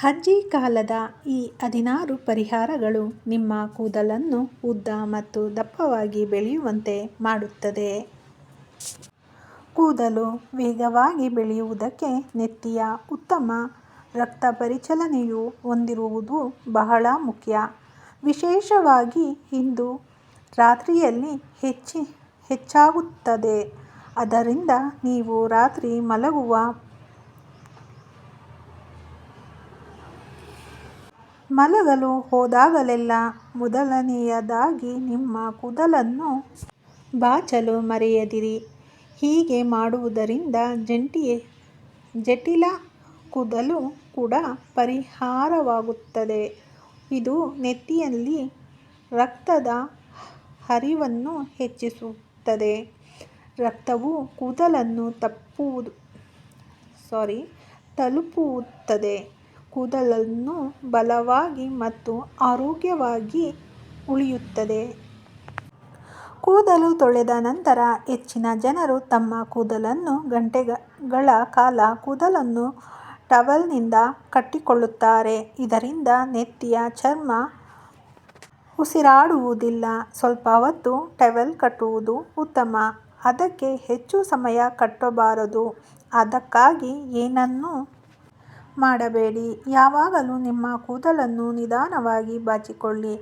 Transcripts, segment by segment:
ಅಜ್ಜಿ ಕಾಲದ ಈ 16 ಪರಿಹಾರಗಳು ನಿಮ್ಮ ಕೂದಲನ್ನು ಉದ್ದ ಮತ್ತು ದಪ್ಪವಾಗಿ ಬೆಳೆಯುವಂತೆ ಮಾಡುತ್ತದೆ. ಕೂದಲು ವೇಗವಾಗಿ ಬೆಳೆಯುವುದಕ್ಕೆ ನೆತ್ತಿಯ ಉತ್ತಮ ರಕ್ತ ಪರಿಚಲನೆಯು ಹೊಂದಿರುವುದು ಬಹಳ ಮುಖ್ಯ. ವಿಶೇಷವಾಗಿ ಇಂದು ರಾತ್ರಿಯಲ್ಲಿ ಹೆಚ್ಚಾಗುತ್ತದೆ. ಆದ್ದರಿಂದ ನೀವು ರಾತ್ರಿ ಮಲಗಲು ಹೋದಾಗಲೆಲ್ಲ ಮೊದಲನೆಯದಾಗಿ ನಿಮ್ಮ ಕೂದಲನ್ನು ಬಾಚಲು ಮರೆಯದಿರಿ. ಹೀಗೆ ಮಾಡುವುದರಿಂದ ಜಟಿಲ ಕೂದಲು ಕೂಡ ಪರಿಹಾರವಾಗುತ್ತದೆ. ಇದು ನೆತ್ತಿಯಲ್ಲಿ ರಕ್ತದ ಹರಿವನ್ನು ಹೆಚ್ಚಿಸುತ್ತದೆ. ರಕ್ತವು ಕೂದಲನ್ನು ತಲುಪುತ್ತದೆ. ಕೂದಲನ್ನು ಬಲವಾಗಿ ಮತ್ತು ಆರೋಗ್ಯವಾಗಿ ಉಳಿಯುತ್ತದೆ. ಕೂದಲು ತೊಳೆದ ನಂತರ ಹೆಚ್ಚಿನ ಜನರು ತಮ್ಮ ಕೂದಲನ್ನು ಗಂಟೆಗಳ ಕಾಲ ಕೂದಲನ್ನು ಟವಲ್ನಿಂದ ಕಟ್ಟಿಕೊಳ್ಳುತ್ತಾರೆ. ಇದರಿಂದ ನೆತ್ತಿಯ ಚರ್ಮ ಉಸಿರಾಡುವುದಿಲ್ಲ. ಸ್ವಲ್ಪ ಹೊತ್ತು ಟವೆಲ್ ಕಟ್ಟುವುದು ಉತ್ತಮ. ಅದಕ್ಕೆ ಹೆಚ್ಚು ಸಮಯ ಕಟ್ಟಬಾರದು. ಅದಕ್ಕಾಗಿ ಏನನ್ನೂ ಮಾಡಬೇಡಿ. ಯಾವಾಗಲೂ ನಿಮ್ಮ ಕೂದಲನ್ನು ನಿಧಾನವಾಗಿ ಬಾಚಿಕೊಳ್ಳಿ.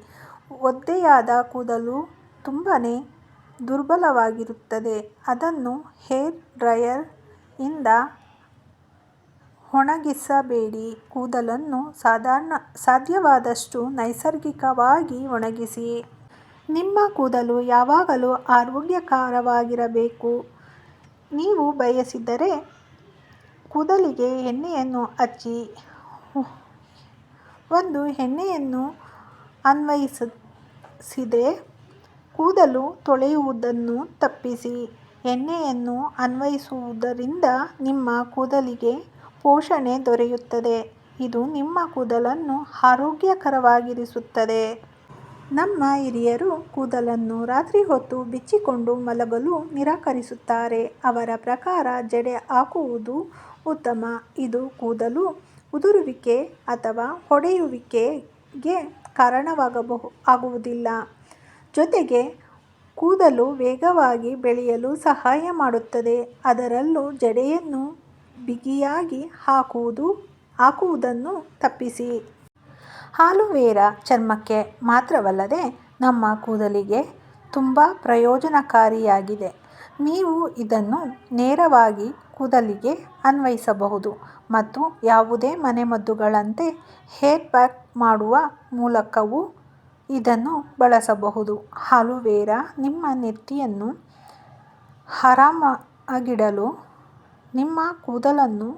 ಒದ್ದೆಯಾದ ಕೂದಲು ತುಂಬಾನೇ ದುರ್ಬಲವಾಗಿರುತ್ತದೆ. ಅದನ್ನು ಹೇರ್ ಡ್ರೈಯರ್ ಇಂದ ಒಣಗಿಸಬೇಡಿ. ಕೂದಲನ್ನು ಸಾಧ್ಯವಾದಷ್ಟು ನೈಸರ್ಗಿಕವಾಗಿ ಒಣಗಿಸಿ. ನಿಮ್ಮ ಕೂದಲು ಯಾವಾಗಲೂ ಆರೋಗ್ಯಕರವಾಗಿರಬೇಕು. ನೀವು ಬಯಸಿದರೆ ಕೂದಲಿಗೆ ಎಣ್ಣೆಯನ್ನು ಹಚ್ಚಿ. ಒಂದು ಎಣ್ಣೆಯನ್ನು ಅನ್ವಯಿಸದೆ ಕೂದಲು ತೊಳೆಯುವುದನ್ನು ತಪ್ಪಿಸಿ. ಎಣ್ಣೆಯನ್ನು ಅನ್ವಯಿಸುವುದರಿಂದ ನಿಮ್ಮ ಕೂದಲಿಗೆ ಪೋಷಣೆ ದೊರೆಯುತ್ತದೆ. ಇದು ನಿಮ್ಮ ಕೂದಲನ್ನು ಆರೋಗ್ಯಕರವಾಗಿರಿಸುತ್ತದೆ. ನಮ್ಮ ಹಿರಿಯರು ಕೂದಲನ್ನು ರಾತ್ರಿ ಹೊತ್ತು ಬಿಚ್ಚಿಕೊಂಡು ಮಲಗಲು ನಿರಾಕರಿಸುತ್ತಾರೆ. ಅವರ ಪ್ರಕಾರ ಜಡೆ ಹಾಕುವುದು ಉತ್ತಮ. ಇದು ಕೂದಲು ಉದುರುವಿಕೆ ಅಥವಾ ಒಡೆಯುವಿಕೆಗೆ ಕಾರಣವಾಗುವುದಿಲ್ಲ. ಜೊತೆಗೆ ಕೂದಲು ವೇಗವಾಗಿ ಬೆಳೆಯಲು ಸಹಾಯ ಮಾಡುತ್ತದೆ. ಅದರಲ್ಲೂ ಜಡೆಯನ್ನು ಬಿಗಿಯಾಗಿ ಹಾಕುವುದನ್ನು ತಪ್ಪಿಸಿ. ಆಲೋವೆರಾ ಚರ್ಮಕ್ಕೆ ಮಾತ್ರವಲ್ಲದೆ ನಮ್ಮ ಕೂದಲಿಗೆ ತುಂಬಾ ಪ್ರಯೋಜನಕಾರಿಯಾಗಿದೆ. ನೀವು ಇದನ್ನು ನೇರವಾಗಿ ಕೂದಲಿಗೆ ಅನ್ವಯಿಸಬಹುದು ಮತ್ತು ಯಾವುದೇ ಮನೆಮದ್ದುಗಳಂತೆ ಹೇರ್ ಪ್ಯಾಕ್ ಮಾಡುವ ಮೂಲಕವೂ ಇದನ್ನು ಬಳಸಬಹುದು. ಆಲೋವೆರಾ ನಿಮ್ಮ ನೆತ್ತಿಯನ್ನು ಆರಾಮಾಗಿಡಲು, ನಿಮ್ಮ ಕೂದಲನ್ನು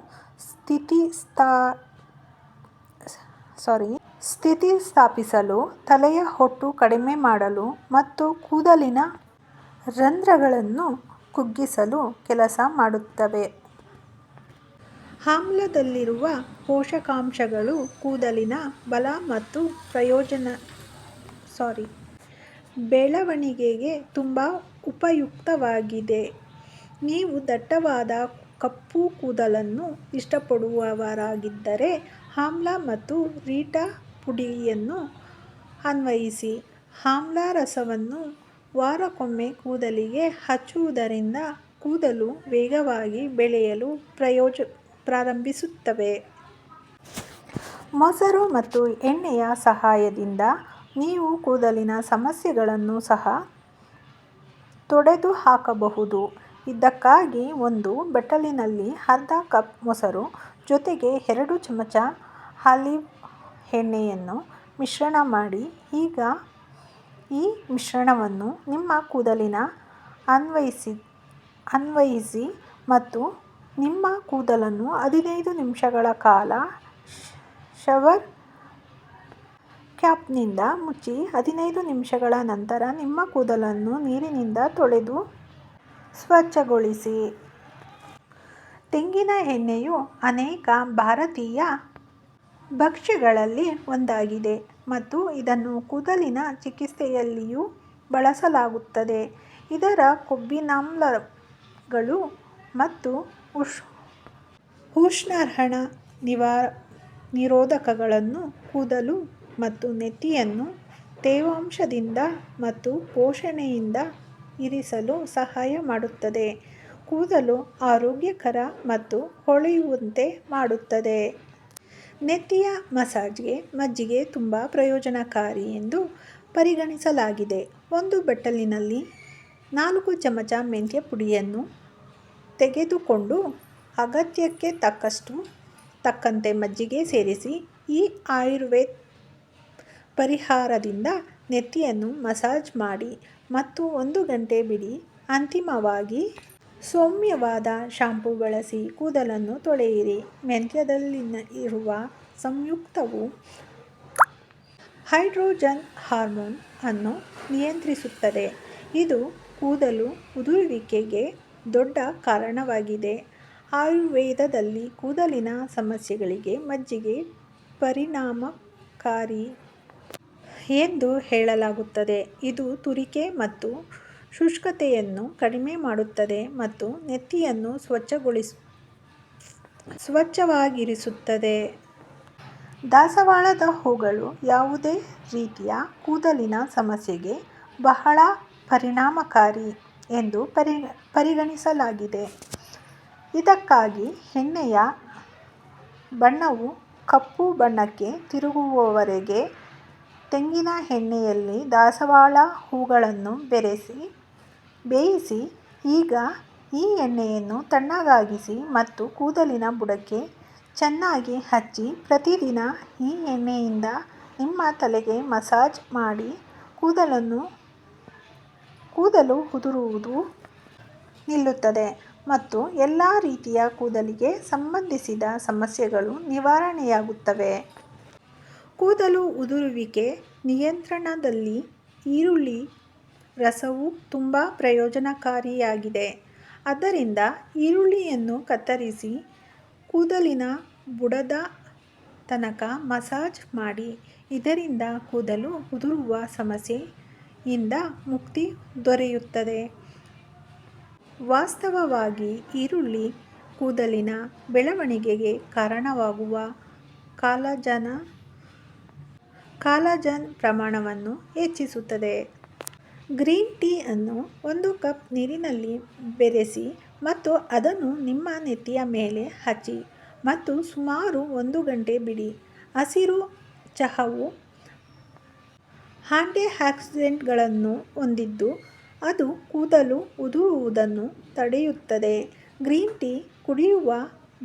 ಸ್ಥಿತಿಸ್ಥಾಪಿಸಲು, ತಲೆಯ ಹೊಟ್ಟು ಕಡಿಮೆ ಮಾಡಲು ಮತ್ತು ಕೂದಲಿನ ರಂಧ್ರಗಳನ್ನು ಕುಗ್ಗಿಸಲು ಕೆಲಸ ಮಾಡುತ್ತವೆ. ಆಮ್ಲದಲ್ಲಿರುವ ಪೋಷಕಾಂಶಗಳು ಕೂದಲಿನ ಬಲ ಮತ್ತು ಬೆಳವಣಿಗೆಗೆ ತುಂಬಾ ಉಪಯುಕ್ತವಾಗಿದೆ. ನೀವು ದಟ್ಟವಾದ ಕಪ್ಪು ಕೂದಲನ್ನು ಇಷ್ಟಪಡುವವರಾಗಿದ್ದರೆ ಆಮ್ಲ ಮತ್ತು ರೀಟಾ ಪುಡಿಯನ್ನು ಅನ್ವಯಿಸಿ. ಆಮ್ಲ ರಸವನ್ನು ವಾರಕ್ಕೊಮ್ಮೆ ಕೂದಲಿಗೆ ಹಚ್ಚುವುದರಿಂದ ಕೂದಲು ವೇಗವಾಗಿ ಬೆಳೆಯಲು ಪ್ರಾರಂಭಿಸುತ್ತವೆ. ಮೊಸರು ಮತ್ತು ಎಣ್ಣೆಯ ಸಹಾಯದಿಂದ ನೀವು ಕೂದಲಿನ ಸಮಸ್ಯೆಗಳನ್ನು ಸಹ ತೊಡೆದುಹಾಕಬಹುದು. ಇದಕ್ಕಾಗಿ ಒಂದು ಬಟ್ಟಲಿನಲ್ಲಿ ಅರ್ಧ ಕಪ್ ಮೊಸರು ಜೊತೆಗೆ 2 ಚಮಚ ಆಲಿವ್ ಎಣ್ಣೆಯನ್ನು ಮಿಶ್ರಣ ಮಾಡಿ. ಈಗ ಈ ಮಿಶ್ರಣವನ್ನು ನಿಮ್ಮ ಕೂದಲಿಗೆ ಅನ್ವಯಿಸಿ ಮತ್ತು ನಿಮ್ಮ ಕೂದಲನ್ನು 15 ನಿಮಿಷಗಳ ಕಾಲ ಶವರ್ ಕ್ಯಾಪ್ನಿಂದ ಮುಚ್ಚಿ. 15 ನಿಮಿಷಗಳ ನಂತರ ನಿಮ್ಮ ಕೂದಲನ್ನು ನೀರಿನಿಂದ ತೊಳೆದು ಸ್ವಚ್ಛಗೊಳಿಸಿ. ತೆಂಗಿನ ಎಣ್ಣೆಯು ಅನೇಕ ಭಾರತೀಯ ಭಕ್ಷ್ಯಗಳಲ್ಲಿ ಒಂದಾಗಿದೆ ಮತ್ತು ಇದನ್ನು ಕೂದಲಿನ ಚಿಕಿತ್ಸೆಯಲ್ಲಿಯೂ ಬಳಸಲಾಗುತ್ತದೆ. ಇದರ ಕೊಬ್ಬಿನಾಮ್ಲಗಳು ಮತ್ತು ಉಷ್ಣಹರಣ ನಿರೋಧಕಗಳನ್ನು ಕೂದಲು ಮತ್ತು ನೆತ್ತಿಯನ್ನು ತೇವಾಂಶದಿಂದ ಮತ್ತು ಪೋಷಣೆಯಿಂದ ಇರಿಸಲು ಸಹಾಯ ಮಾಡುತ್ತದೆ. ಕೂದಲು ಆರೋಗ್ಯಕರ ಮತ್ತು ಹೊಳೆಯುವಂತೆ ಮಾಡುತ್ತದೆ. ನೆತ್ತಿಯ ಮಸಾಜ್ಗೆ ಮಜ್ಜಿಗೆ ತುಂಬ ಪ್ರಯೋಜನಕಾರಿ ಎಂದು ಪರಿಗಣಿಸಲಾಗಿದೆ. ಒಂದು ಬಟ್ಟಲಿನಲ್ಲಿ 4 ಚಮಚ ಮೆಂತ್ಯ ಪುಡಿಯನ್ನು ತೆಗೆದುಕೊಂಡು ಅಗತ್ಯಕ್ಕೆ ತಕ್ಕಂತೆ ಮಜ್ಜಿಗೆ ಸೇರಿಸಿ ಈ ಆಯುರ್ವೇದ ಪರಿಹಾರದಿಂದ ನೆತ್ತಿಯನ್ನು ಮಸಾಜ್ ಮಾಡಿ ಮತ್ತು 1 ಗಂಟೆ ಬಿಡಿ. ಅಂತಿಮವಾಗಿ ಸೌಮ್ಯವಾದ ಶಾಂಪೂ ಬಳಸಿ ಕೂದಲನ್ನು ತೊಳೆಯಿರಿ. ಮೆಂತ್ಯದಲ್ಲಿರುವ ಸಂಯುಕ್ತವು ಹೈಡ್ರೋಜನ್ ಹಾರ್ಮೋನ್ ಅನ್ನು ನಿಯಂತ್ರಿಸುತ್ತದೆ. ಇದು ಕೂದಲು ಉದುರುವಿಕೆಗೆ ದೊಡ್ಡ ಕಾರಣವಾಗಿದೆ. ಆಯುರ್ವೇದದಲ್ಲಿ ಕೂದಲಿನ ಸಮಸ್ಯೆಗಳಿಗೆ ಮಜ್ಜಿಗೆ ಪರಿಣಾಮಕಾರಿ ಎಂದು ಹೇಳಲಾಗುತ್ತದೆ. ಇದು ತುರಿಕೆ ಮತ್ತು ಶುಷ್ಕತೆಯನ್ನು ಕಡಿಮೆ ಮಾಡುತ್ತದೆ ಮತ್ತು ನೆತ್ತಿಯನ್ನು ಸ್ವಚ್ಛವಾಗಿರಿಸುತ್ತದೆ. ದಾಸವಾಳದ ಹೂಗಳು ಯಾವುದೇ ರೀತಿಯ ಕೂದಲಿನ ಸಮಸ್ಯೆಗೆ ಬಹಳ ಪರಿಣಾಮಕಾರಿ ಎಂದು ಪರಿಗಣಿಸಲಾಗಿದೆ. ಇದಕ್ಕಾಗಿ ಎಣ್ಣೆಯ ಬಣ್ಣವು ಕಪ್ಪು ಬಣ್ಣಕ್ಕೆ ತಿರುಗುವವರೆಗೆ ತೆಂಗಿನ ಎಣ್ಣೆಯಲ್ಲಿ ದಾಸವಾಳ ಹೂಗಳನ್ನು ಬೇಯಿಸಿ ಈಗ ಈ ಎಣ್ಣೆಯನ್ನು ತಣ್ಣಗಾಗಿಸಿ ಮತ್ತು ಕೂದಲಿನ ಬುಡಕ್ಕೆ ಚೆನ್ನಾಗಿ ಹಚ್ಚಿ ಪ್ರತಿದಿನ ಈ ಎಣ್ಣೆಯಿಂದ ನಿಮ್ಮ ತಲೆಗೆ ಮಸಾಜ್ ಮಾಡಿ. ಕೂದಲು ಉದುರುವುದು ನಿಲ್ಲುತ್ತದೆ ಮತ್ತು ಎಲ್ಲ ರೀತಿಯ ಕೂದಲಿಗೆ ಸಂಬಂಧಿಸಿದ ಸಮಸ್ಯೆಗಳು ನಿವಾರಣೆಯಾಗುತ್ತವೆ. ಕೂದಲು ಉದುರುವಿಕೆ ನಿಯಂತ್ರಣದಲ್ಲಿ ಈರುಳ್ಳಿ ರಸವು ತುಂಬ ಪ್ರಯೋಜನಕಾರಿಯಾಗಿದೆ. ಆದ್ದರಿಂದ ಈರುಳ್ಳಿಯನ್ನು ಕತ್ತರಿಸಿ ಕೂದಲಿನ ಬುಡದ ತನಕ ಮಸಾಜ್ ಮಾಡಿ. ಇದರಿಂದ ಕೂದಲು ಉದುರುವ ಸಮಸ್ಯೆಯಿಂದ ಮುಕ್ತಿ ದೊರೆಯುತ್ತದೆ. ವಾಸ್ತವವಾಗಿ ಈರುಳ್ಳಿ ಕೂದಲಿನ ಬೆಳವಣಿಗೆಗೆ ಕಾರಣವಾಗುವ ಕಾಲಜನ್ ಪ್ರಮಾಣವನ್ನು ಹೆಚ್ಚಿಸುತ್ತದೆ. ಗ್ರೀನ್ ಟೀ ಅನ್ನು 1 ಕಪ್ ನೀರಿನಲ್ಲಿ ಬೆರೆಸಿ ಮತ್ತು ಅದನ್ನು ನಿಮ್ಮ ನೆತ್ತಿಯ ಮೇಲೆ ಹಚ್ಚಿ ಮತ್ತು ಸುಮಾರು 1 ಗಂಟೆ ಬಿಡಿ. ಹಸಿರು ಚಹಾವು ಆಂಟಿಆಕ್ಸಿಡೆಂಟ್ಗಳನ್ನು ಹೊಂದಿದ್ದು ಅದು ಕೂದಲು ಉದುರುವುದನ್ನು ತಡೆಯುತ್ತದೆ. ಗ್ರೀನ್ ಟೀ ಕುಡಿಯುವ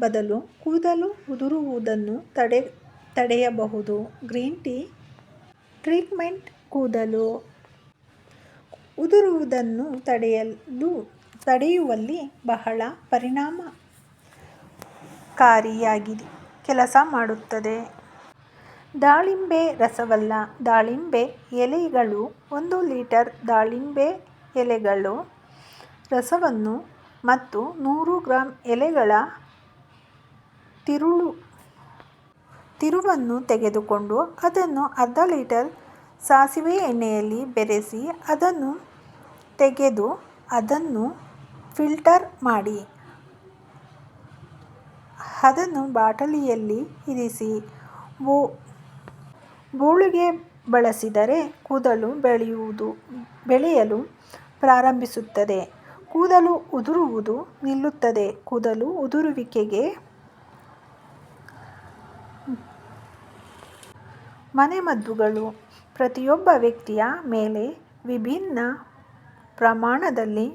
ಬದಲು ಕೂದಲು ಉದುರುವುದನ್ನು ತಡೆಯಬಹುದು. ಗ್ರೀನ್ ಟೀ ಟ್ರೀಟ್ಮೆಂಟ್ ಕೂದಲು ಉದುರುವುದನ್ನು ತಡೆಯುವಲ್ಲಿ ಬಹಳ ಪರಿಣಾಮಕಾರಿಯಾಗಿ ಕೆಲಸ ಮಾಡುತ್ತದೆ. ದಾಳಿಂಬೆ ರಸವಲ್ಲ, ದಾಳಿಂಬೆ ಎಲೆಗಳು 1 ಲೀಟರ್ ದಾಳಿಂಬೆ ಎಲೆಗಳ ರಸವನ್ನು ಮತ್ತು 100 ಗ್ರಾಂ ಎಲೆಗಳ ತಿರುಳನ್ನು ತೆಗೆದುಕೊಂಡು ಅದನ್ನು ಅರ್ಧ ಲೀಟರ್ ಸಾಸಿವೆ ಎಣ್ಣೆಯಲ್ಲಿ ಬೆರೆಸಿ ಅದನ್ನು ತೆಗೆದು ಅದನ್ನು ಫಿಲ್ಟರ್ ಮಾಡಿ ಅದನ್ನು ಬಾಟಲಿಯಲ್ಲಿ ಇರಿಸಿ. ಬೋಳುಗೆ ಬಳಸಿದರೆ ಕೂದಲು ಬೆಳೆಯಲು ಪ್ರಾರಂಭಿಸುತ್ತದೆ. ಕೂದಲು ಉದುರುವುದು ನಿಲ್ಲುತ್ತದೆ. ಕೂದಲು ಉದುರುವಿಕೆಗೆ ಮನೆಮದ್ದುಗಳು ಪ್ರತಿಯೊಬ್ಬ ವ್ಯಕ್ತಿಯ ಮೇಲೆ ವಿಭಿನ್ನ ಪ್ರಮಾಣದಲ್ಲಿ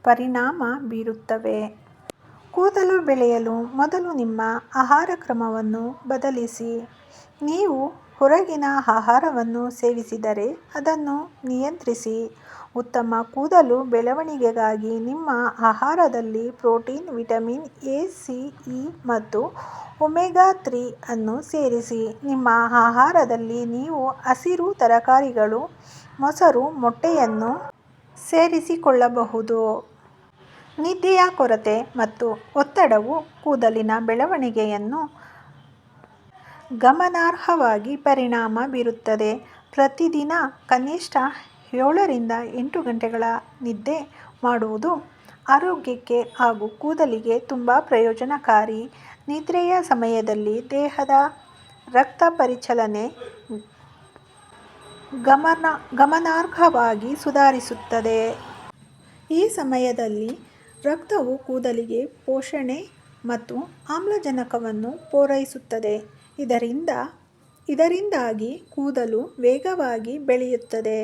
ಪರಿಣಾಮ ಬೀರುತ್ತವೆ. ಕೂದಲು ಬೆಳೆಯಲು ಮೊದಲು ನಿಮ್ಮ ಆಹಾರ ಕ್ರಮವನ್ನು ಬದಲಿಸಿ. ನೀವು ಹೊರಗಿನ ಆಹಾರವನ್ನು ಸೇವಿಸಿದರೆ ಅದನ್ನು ನಿಯಂತ್ರಿಸಿ. ಉತ್ತಮ ಕೂದಲು ಬೆಳವಣಿಗೆಗಾಗಿ ನಿಮ್ಮ ಆಹಾರದಲ್ಲಿ protein, vitamin A, C, E ಮತ್ತು ಒಮೆಗಾ 3 ಅನ್ನು ಸೇರಿಸಿ. ನಿಮ್ಮ ಆಹಾರದಲ್ಲಿ ನೀವು ಹಸಿರು ತರಕಾರಿಗಳು, ಮೊಸರು, ಮೊಟ್ಟೆಯನ್ನು ಸೇರಿಸಿಕೊಳ್ಳಬಹುದು. ನಿದ್ದೆಯ ಕೊರತೆ ಮತ್ತು ಒತ್ತಡವು ಕೂದಲಿನ ಬೆಳವಣಿಗೆಯನ್ನು ಗಮನಾರ್ಹವಾಗಿ ಪರಿಣಾಮ ಬೀರುತ್ತದೆ. ಪ್ರತಿದಿನ ಕನಿಷ್ಠ 7 ರಿಂದ 8 ಗಂಟೆಗಳ ನಿದ್ದೆ ಮಾಡುವುದು ಆರೋಗ್ಯಕ್ಕೆ ಹಾಗೂ ಕೂದಲಿಗೆ ತುಂಬ ಪ್ರಯೋಜನಕಾರಿ. ನಿದ್ರೆಯ ಸಮಯದಲ್ಲಿ ದೇಹದ ರಕ್ತ ಪರಿಚಲನೆ ಗಮನಾರ್ಹವಾಗಿ ಸುಧಾರಿಸುತ್ತದೆ. ಈ ಸಮಯದಲ್ಲಿ ರಕ್ತವು ಕೂದಲಿಗೆ ಪೋಷಣೆ ಮತ್ತು ಆಮ್ಲಜನಕವನ್ನು ಪೂರೈಸುತ್ತದೆ. ಇದರಿಂದಾಗಿ ಕೂದಲು ವೇಗವಾಗಿ ಬೆಳೆಯುತ್ತದೆ.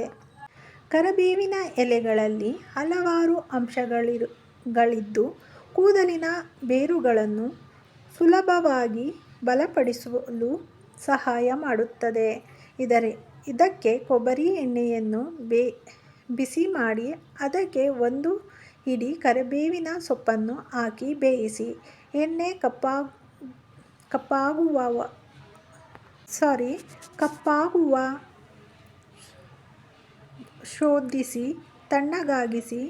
ಕರಿಬೇವಿನ ಎಲೆಗಳಲ್ಲಿ ಹಲವಾರು ಅಂಶಗಳಿದ್ದು ಕೂದಲಿನ ಬೇರುಗಳನ್ನು ಸುಲಭವಾಗಿ ಬಲಪಡಿಸಲು ಸಹಾಯ ಮಾಡುತ್ತದೆ. ಇದಕ್ಕೆ ಕೊಬ್ಬರಿ ಎಣ್ಣೆಯನ್ನು ಬಿಸಿ ಮಾಡಿ ಅದಕ್ಕೆ 1 ಹಿಡಿ ಕರಿಬೇವಿನ ಸೊಪ್ಪನ್ನು ಹಾಕಿ ಬೇಯಿಸಿ ಎಣ್ಣೆ ಕಪ್ಪಾಗುವ ಶೋಧಿಸಿ ತಣ್ಣಗಾಗಿಸಿ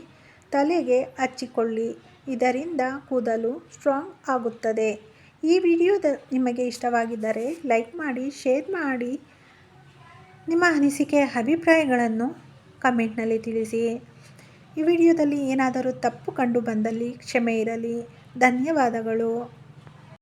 ತಲೆಗೆ ಹಚ್ಚಿಕೊಳ್ಳಿ. ಇದರಿಂದ ಕೂದಲು ಸ್ಟ್ರಾಂಗ್ ಆಗುತ್ತದೆ. ಈ ವಿಡಿಯೋ ನಿಮಗೆ ಇಷ್ಟವಾಗಿದ್ದರೆ ಲೈಕ್ ಮಾಡಿ, ಶೇರ್ ಮಾಡಿ. ನಿಮ್ಮ ಅನಿಸಿಕೆ ಅಭಿಪ್ರಾಯಗಳನ್ನು ಕಮೆಂಟ್ನಲ್ಲಿ ತಿಳಿಸಿ. ಈ ವಿಡಿಯೋದಲ್ಲಿ ಏನಾದರೂ ತಪ್ಪು ಕಂಡು ಬಂದಲ್ಲಿ ಕ್ಷಮೆ ಇರಲಿ. ಧನ್ಯವಾದಗಳು.